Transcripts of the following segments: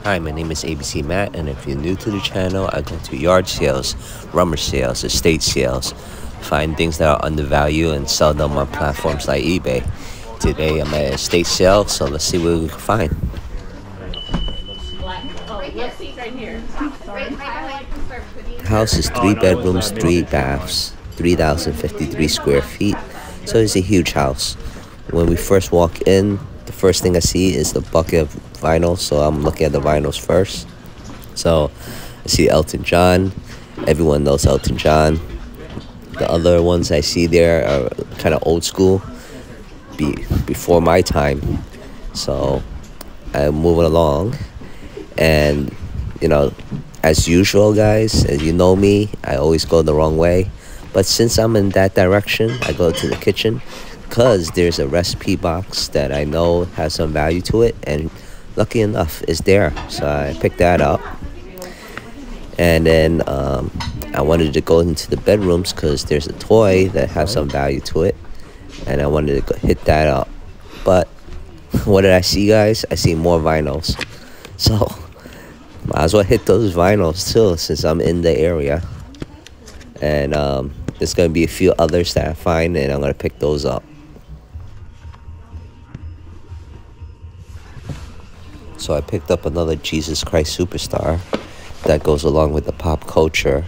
Hi, my name is ABC Matt, and if you're new to the channel, I go to yard sales, rummage sales, estate sales, find things that are undervalued and sell them on platforms like eBay. Today I'm at an estate sale, so let's see what we can find. The house is 3 bedrooms, 3 baths, 3,053 square feet, so it's a huge house. When we first walk in, the first thing I see is the bucket of vinyl, so I'm looking at the vinyls first. So I see Elton John. Everyone knows Elton John. The other ones I see there are kind of old school, before my time. So I'm moving along, and as usual, guys, as you know me, I always go the wrong way. But since I'm in that direction, I go to the kitchen because there's a recipe box that I know has some value to it, and lucky enough, it's there. So I picked that up, and then I wanted to go into the bedrooms because there's a toy that has some value to it, and I wanted to hit that up. But what did I see, guys? I see more vinyls. So might as well hit those vinyls too, since I'm in the area. And there's going to be a few others that I find, and I'm going to pick those up. So I picked up another Jesus Christ Superstar that goes along with the pop culture.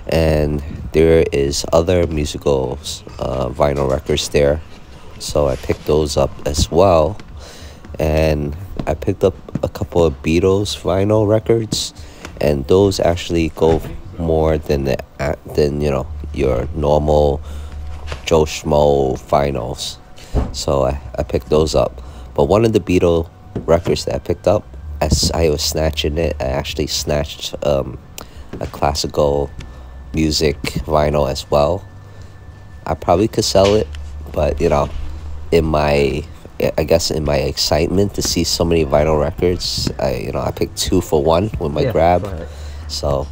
And there is other musical vinyl records there. So I picked those up as well. And I picked up a couple of Beatles vinyl records. And those actually go more than your normal Joe Schmo vinyls. So I picked those up. But one of the Beatles records that I picked up, as I was snatching it, I actually snatched a classical music vinyl as well. I probably could sell it, but in my excitement to see so many vinyl records, I picked 2 for 1 with my grab. So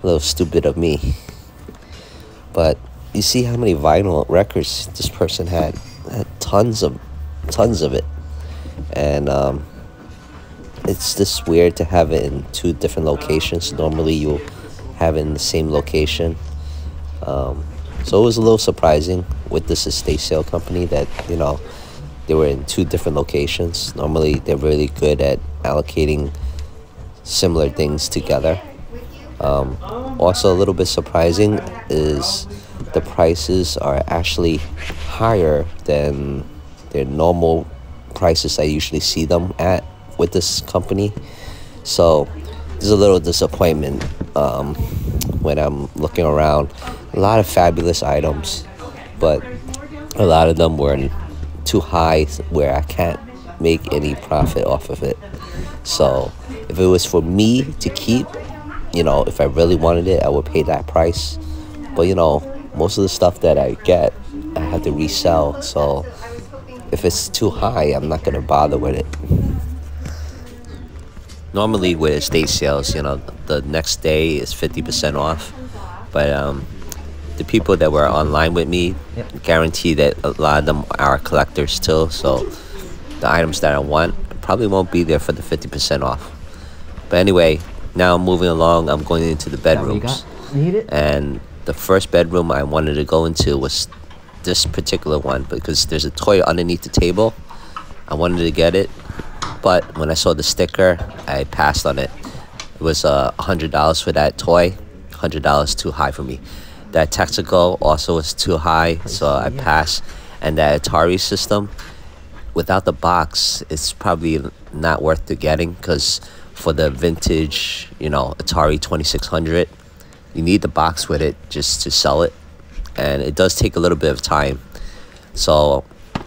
a little stupid of me. But you see how many vinyl records this person had tons of it. And it's just weird to have it in 2 different locations. Normally you'll have it in the same location. So it was a little surprising with this estate sale company that they were in 2 different locations. Normally they're really good at allocating similar things together. Also a little bit surprising is the prices are actually higher than their normal prices I usually see them at with this company. So there's a little disappointment when I'm looking around. A lot of fabulous items, but a lot of them were too high where I can't make any profit off of it. So if it was for me to keep, if I really wanted it, I would pay that price. But most of the stuff that I get, I have to resell. So if it's too high, I'm not gonna bother with it. Normally with estate sales, the next day is 50% off. But the people that were online with me guarantee that a lot of them are collectors too. So the items that I want probably won't be there for the 50% off. But anyway, now I'm moving along. I'm going into the bedrooms. And the first bedroom I wanted to go into was this particular one because there's a toy underneath the table. I wanted to get it, but when I saw the sticker, I passed on it. It was $100 for that toy. $100 too high for me. That Texaco also was too high, so I passed. And that Atari system, without the box, it's probably not worth the getting, because for the vintage, Atari 2600, you need the box with it just to sell it, and it does take a little bit of time. So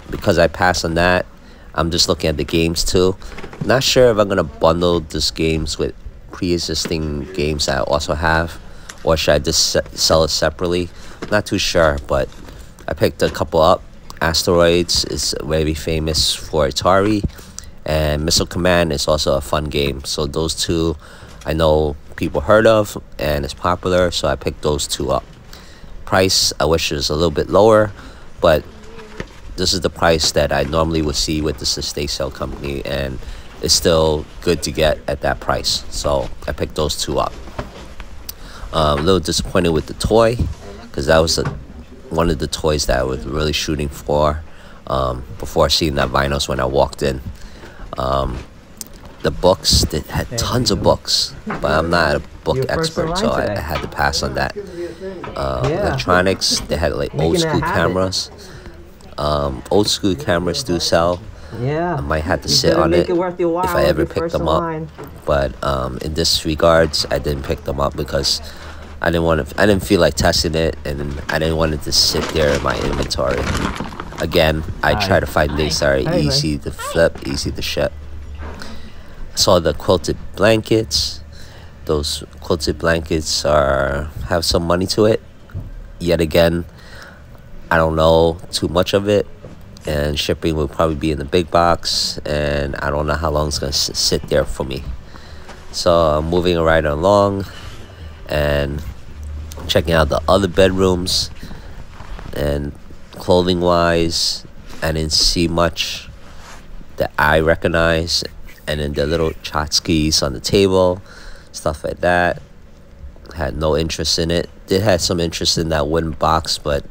because I passed on that, I'm just looking at the games too. Not sure if I'm gonna bundle these games with pre-existing games that I also have, or should I just sell it separately. Not too sure, but I picked a couple up. Asteroids is very famous for Atari, and Missile Command is also a fun game. So those 2 I know people heard of and it's popular, so I picked those 2 up. Price I wish it was a little bit lower, but this is the price that I normally would see with this estate sale company, and it's still good to get at that price. So I picked those two up. A little disappointed with the toy, because that was one of the toys that I was really shooting for before seeing that vinyls when I walked in. The books, they had tons of books, but I'm not a book expert, so I had to pass on that. Electronics, they had like old school cameras. Old school cameras do sell. I might have to sit on it if I ever pick them up. But in this regards, I didn't pick them up because I didn't feel like testing it, and I didn't want it to sit there in my inventory. Again, I try to find things that are easy to flip, easy to ship. I saw the quilted blankets. Those quilted blankets have some money to it. Yet again, I don't know too much of it, and shipping will probably be in the big box, and I don't know how long it's gonna sit there for me. So I'm moving right along and checking out the other bedrooms, and clothing wise, I didn't see much that I recognize. And then the little tchotchkes on the table, stuff like that, had no interest in it. Did have some interest in that wooden box, but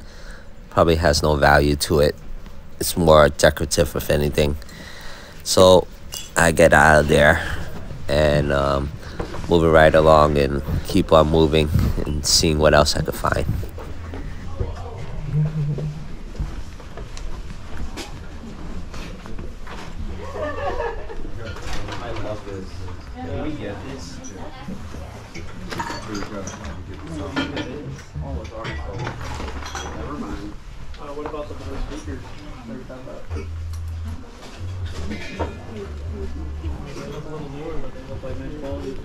probably has no value to it. It's more decorative if anything. So I get out of there and moving right along and keep on moving and seeing what else I could find. What about the better speakers? Every time that. They look a little newer, but they look like nice quality.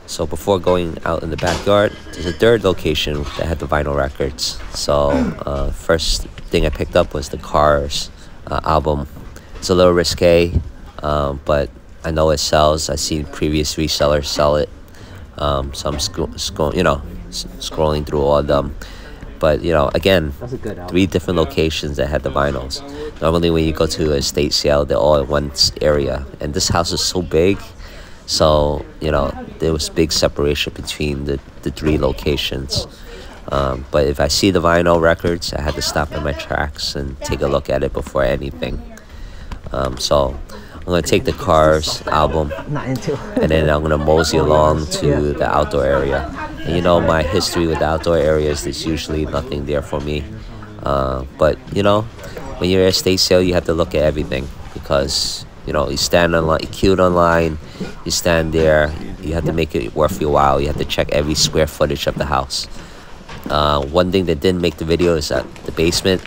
So before going out in the backyard, there's a third location that had the vinyl records. So first thing I picked up was the Cars album. It's a little risque, but I know it sells. I've seen previous resellers sell it. So I'm scrolling through all of them. But again, 3 different locations that had the vinyls. Normally when you go to a estate sale, they're all in one area, and this house is so big. So, there was big separation between the 3 locations. But if I see the vinyl records, I had to stop in my tracks and take a look at it before anything. So I'm going to take the Cars album, and then I'm going to mosey along to the outdoor area. And my history with the outdoor areas, there's usually nothing there for me. But, when you're at a estate sale, you have to look at everything, because you stand online, you queued online, you stand there, you have to make it worth your while. You have to check every square footage of the house. One thing that didn't make the video is that the basement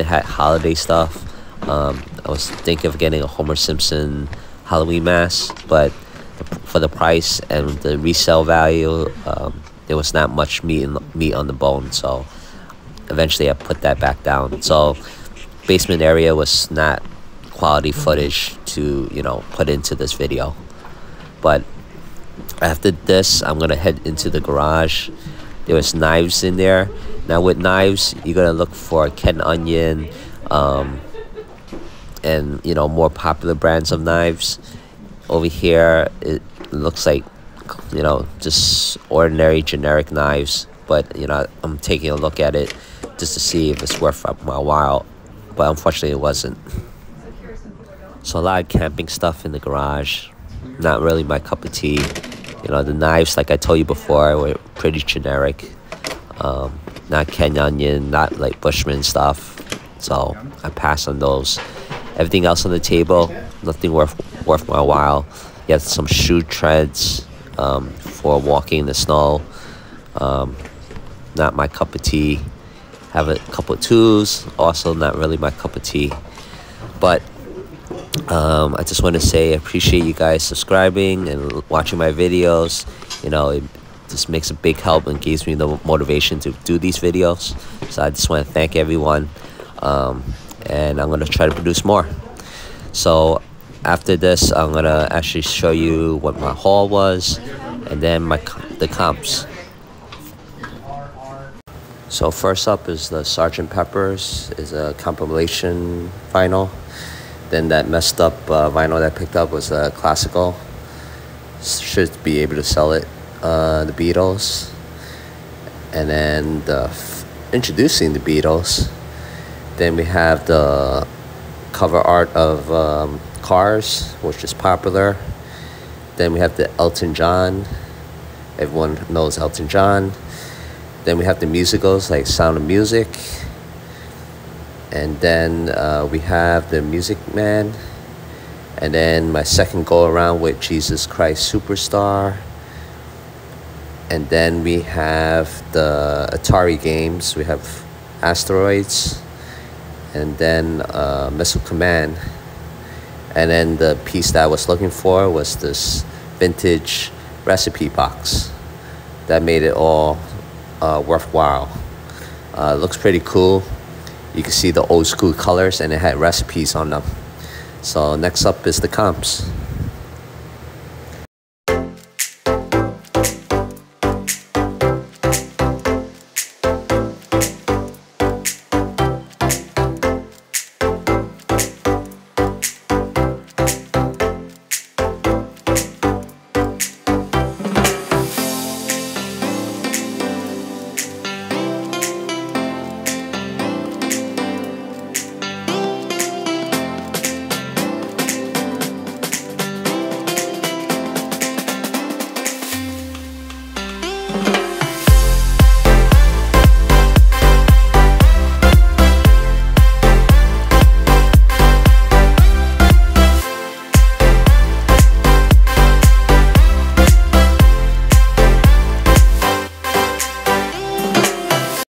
had holiday stuff. I was thinking of getting a Homer Simpson Halloween mask, but for the price and the resale value, there was not much meat on the bone, so eventually I put that back down. So basement area was not quality footage to put into this video. But after this, I'm gonna head into the garage. There was knives in there. Now with knives, you're gonna look for Ken Onion, and more popular brands of knives. Over here, it looks like just ordinary generic knives, but I'm taking a look at it just to see if it's worth my while, but unfortunately it wasn't. So a lot of camping stuff in the garage, not really my cup of tea. The knives, like I told you before, were pretty generic. Not Ken Onion, not like Bushman stuff. So I passed on those. Everything else on the table, nothing worth my while. You have some shoe treads for walking in the snow. Not my cup of tea. Have a couple of tools, also not really my cup of tea. But I just want to say I appreciate you guys subscribing and watching my videos. It just makes a big help and gives me the motivation to do these videos. So I just want to thank everyone, and I'm going to try to produce more. So After this, I'm gonna actually show you what my haul was, and then the comps. So first up is the Sgt. Pepper's, is a compilation vinyl. Then that messed up vinyl that I picked up was a classical. Should be able to sell it. The Beatles, and then introducing the Beatles. Then we have the cover art of Cars, which is popular. Then we have the Elton John. Everyone knows Elton John. Then we have the musicals like Sound of Music. And then we have the Music Man. And then my second go around with Jesus Christ Superstar. And then we have the Atari games. We have Asteroids. And then Missile Command. And then the piece that I was looking for was this vintage recipe box that made it all worthwhile. It looks pretty cool. You can see the old school colors, and it had recipes on them. So next up is the comps.